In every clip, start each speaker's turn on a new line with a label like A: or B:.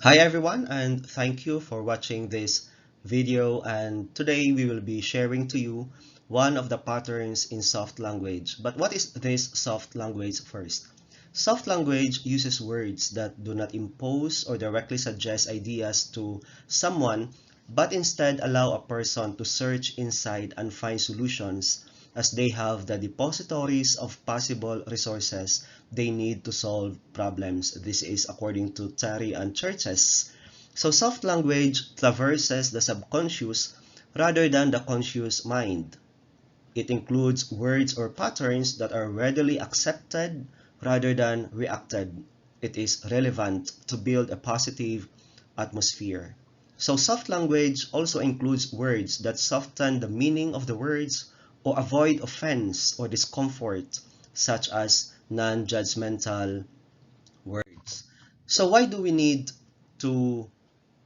A: Hi everyone, and thank you for watching this video, and today we will be sharing to you one of the patterns in soft language. But what is this soft language first? Soft language uses words that do not impose or directly suggest ideas to someone, but instead allow a person to search inside and find solutions as they have the depositories of possible resources they need to solve problems. This is according to Terry and Churches. So soft language traverses the subconscious rather than the conscious mind. It includes words or patterns that are readily accepted rather than reacted. It is relevant to build a positive atmosphere. So soft language also includes words that soften the meaning of the words or avoid offense or discomfort, such as non-judgmental words. So why do we need to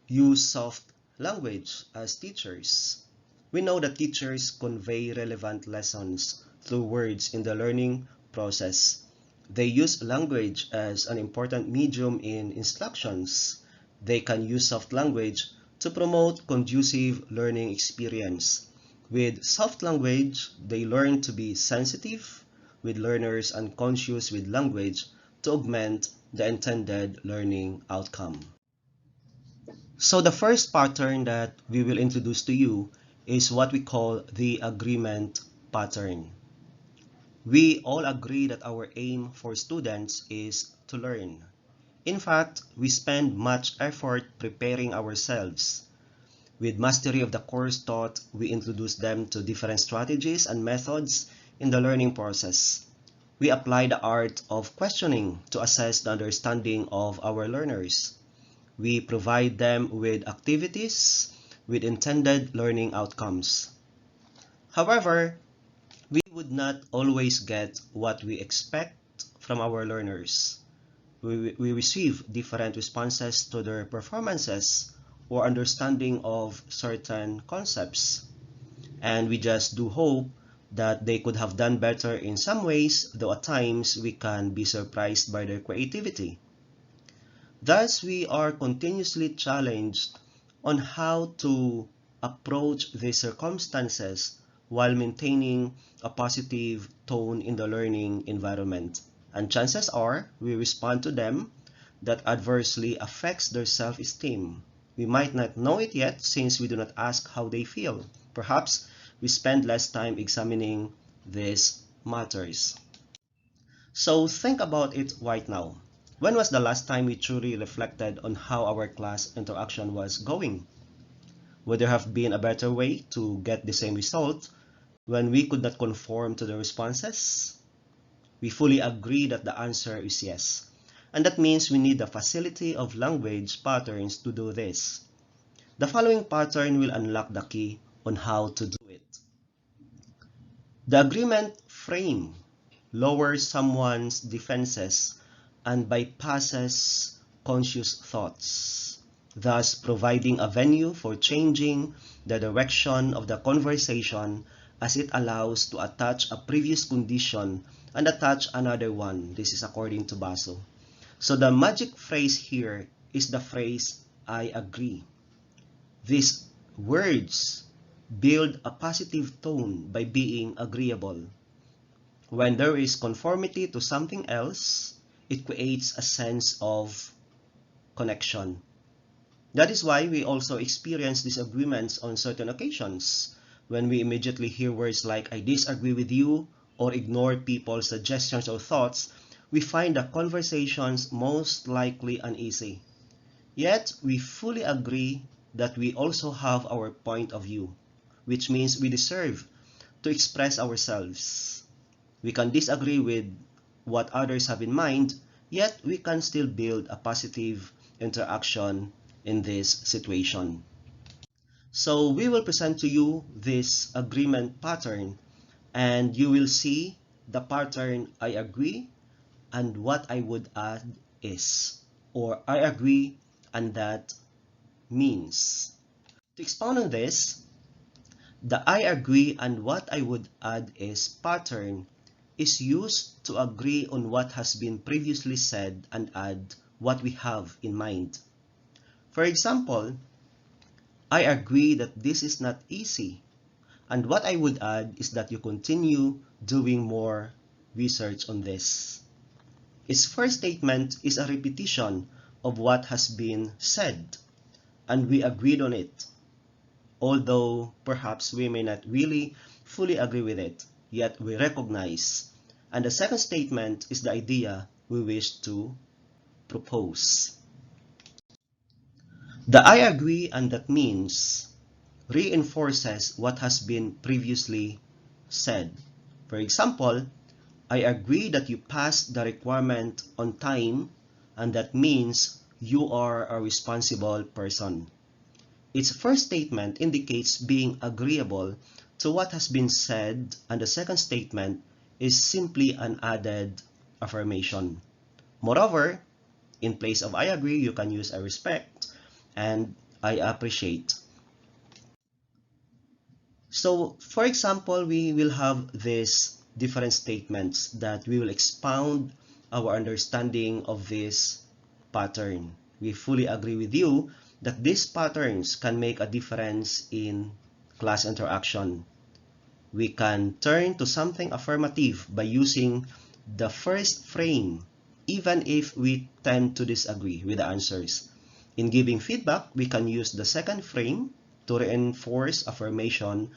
A: use soft language as teachers? We know that teachers convey relevant lessons through words in the learning process. They use language as an important medium in instructions. They can use soft language to promote conducive learning experience. With soft language, they learn to be sensitive with learners and conscious with language to augment the intended learning outcome. So the first pattern that we will introduce to you is what we call the agreement pattern. We all agree that our aim for students is to learn. In fact, we spend much effort preparing ourselves. With mastery of the course taught, we introduce them to different strategies and methods in the learning process. We apply the art of questioning to assess the understanding of our learners. We provide them with activities with intended learning outcomes. However, we would not always get what we expect from our learners. We receive different responses to their performances or understanding of certain concepts. And we just do hope that they could have done better in some ways, though at times we can be surprised by their creativity. Thus, we are continuously challenged on how to approach these circumstances while maintaining a positive tone in the learning environment. And chances are we respond to them that adversely affects their self-esteem. We might not know it yet since we do not ask how they feel. Perhaps we spend less time examining these matters. So think about it right now. When was the last time we truly reflected on how our class interaction was going? Would there have been a better way to get the same result when we could not conform to the responses? We fully agree that the answer is yes. And that means we need the facility of language patterns to do this. The following pattern will unlock the key on how to do it. The agreement frame lowers someone's defenses and bypasses conscious thoughts, thus providing a venue for changing the direction of the conversation as it allows to attach a previous condition and attach another one. This is according to Basso. So the magic phrase here is the phrase, I agree. These words build a positive tone by being agreeable. When there is conformity to something else, it creates a sense of connection. That is why we also experience disagreements on certain occasions. When we immediately hear words like, I disagree with you, or ignore people's suggestions or thoughts, we find the conversations most likely uneasy. Yet, we fully agree that we also have our point of view, which means we deserve to express ourselves. We can disagree with what others have in mind, yet we can still build a positive interaction in this situation. So we will present to you this agreement pattern, and you will see the pattern I agree and what I would add is, or I agree and that means. To expound on this, the I agree and what I would add is pattern is used to agree on what has been previously said and add what we have in mind. For example, I agree that this is not easy. And what I would add is that you continue doing more research on this. Its first statement is a repetition of what has been said, and we agreed on it. Although perhaps we may not really fully agree with it, yet we recognize. And the second statement is the idea we wish to propose. The I agree and that means reinforces what has been previously said. For example, I agree that you passed the requirement on time, and that means you are a responsible person. Its first statement indicates being agreeable to what has been said, and the second statement is simply an added affirmation. Moreover, in place of I agree, you can use I respect and I appreciate. So, for example, we will have these different statements that we will expound our understanding of this pattern. We fully agree with you that these patterns can make a difference in class interaction. We can turn to something affirmative by using the first frame, even if we tend to disagree with the answers. In giving feedback, we can use the second frame to reinforce affirmation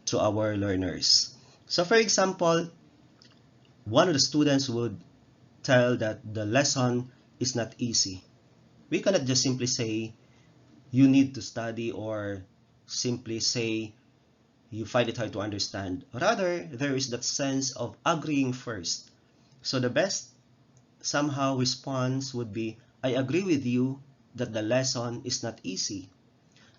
A: to our learners. So for example, one of the students would tell that the lesson is not easy. We cannot just simply say, you need to study, or simply say, you find it hard to understand. Rather, there is that sense of agreeing first. So the best somehow response would be, I agree with you that the lesson is not easy.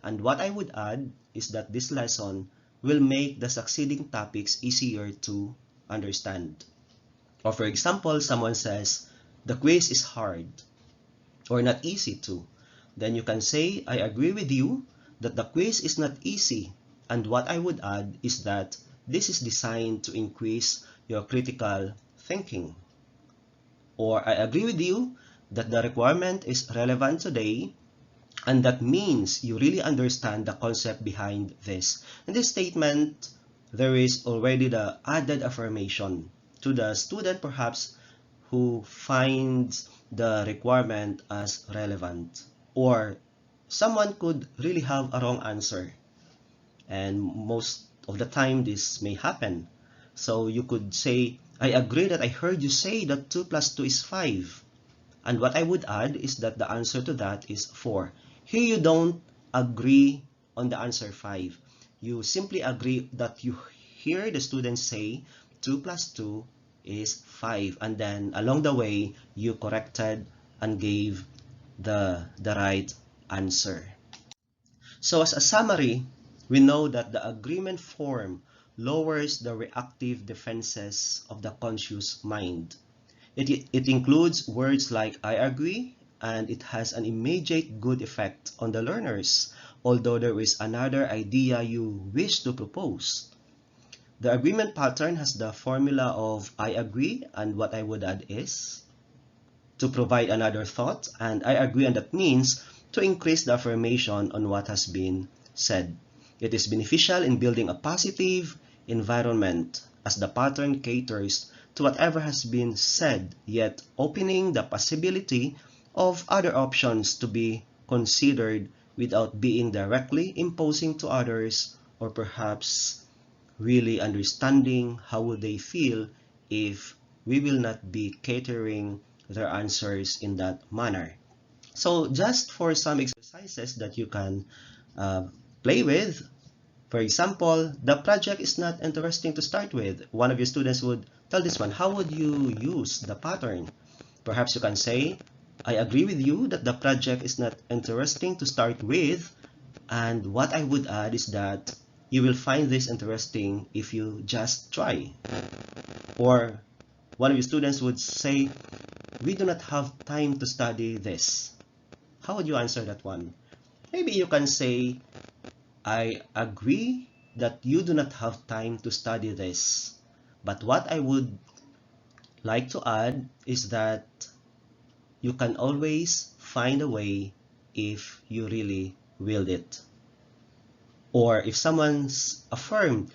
A: And what I would add is that this lesson will make the succeeding topics easier to understand. Or for example, someone says, the quiz is hard or not easy too. Then you can say, I agree with you that the quiz is not easy. And what I would add is that this is designed to increase your critical thinking. Or I agree with you that the requirement is relevant today, and that means you really understand the concept behind this. In this statement, there is already the added affirmation to the student perhaps who finds the requirement as relevant. Or someone could really have a wrong answer, and most of the time this may happen. So you could say, I agree that I heard you say that 2 plus 2 is 5. And what I would add is that the answer to that is 4. Here you don't agree on the answer 5. You simply agree that you hear the student say 2 plus 2 is 5. And then along the way, you corrected and gave the right answer. So as a summary, we know that the agreement form lowers the reactive defenses of the conscious mind. It includes words like I agree, and it has an immediate good effect on the learners, although there is another idea you wish to propose. The agreement pattern has the formula of I agree, and what I would add is to provide another thought, and I agree, and that means to increase the affirmation on what has been said. It is beneficial in building a positive environment as the pattern caters to whatever has been said, yet opening the possibility of other options to be considered without being directly imposing to others, or perhaps really understanding how would they feel if we will not be catering their answers in that manner. So just for some exercises that you can play with, for example, the project is not interesting to start with. One of your students would tell this one, how would you use the pattern? Perhaps you can say, I agree with you that the project is not interesting to start with, and what I would add is that you will find this interesting if you just try. Or one of your students would say, we do not have time to study this. How would you answer that one? Maybe you can say, I agree that you do not have time to study this. But what I would like to add is that you can always find a way if you really willed it. Or if someone's affirmed,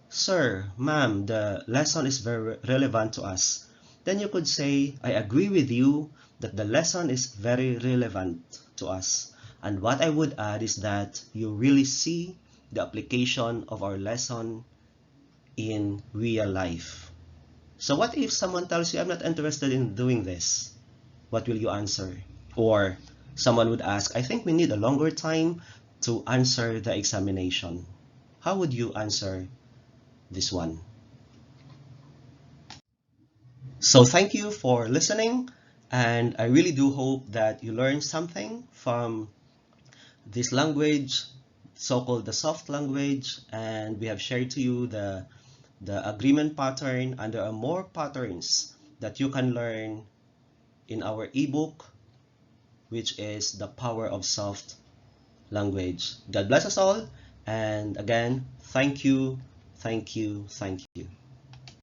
A: "Sir, ma'am, the lesson is very relevant to us," then you could say, "I agree with you that the lesson is very relevant to us." And what I would add is that you really see the application of our lesson in real life. So what if someone tells you, "I'm not interested in doing this"? What will you answer? Or someone would ask, "I think we need a longer time to answer the examination." How would you answer this one? So thank you for listening, and I really do hope that you learned something from this language, so-called the soft language, and we have shared to you the agreement pattern, and there are more patterns that you can learn in our ebook, which is The Power of Soft Language. God bless us all, and again, thank you, thank you, thank you.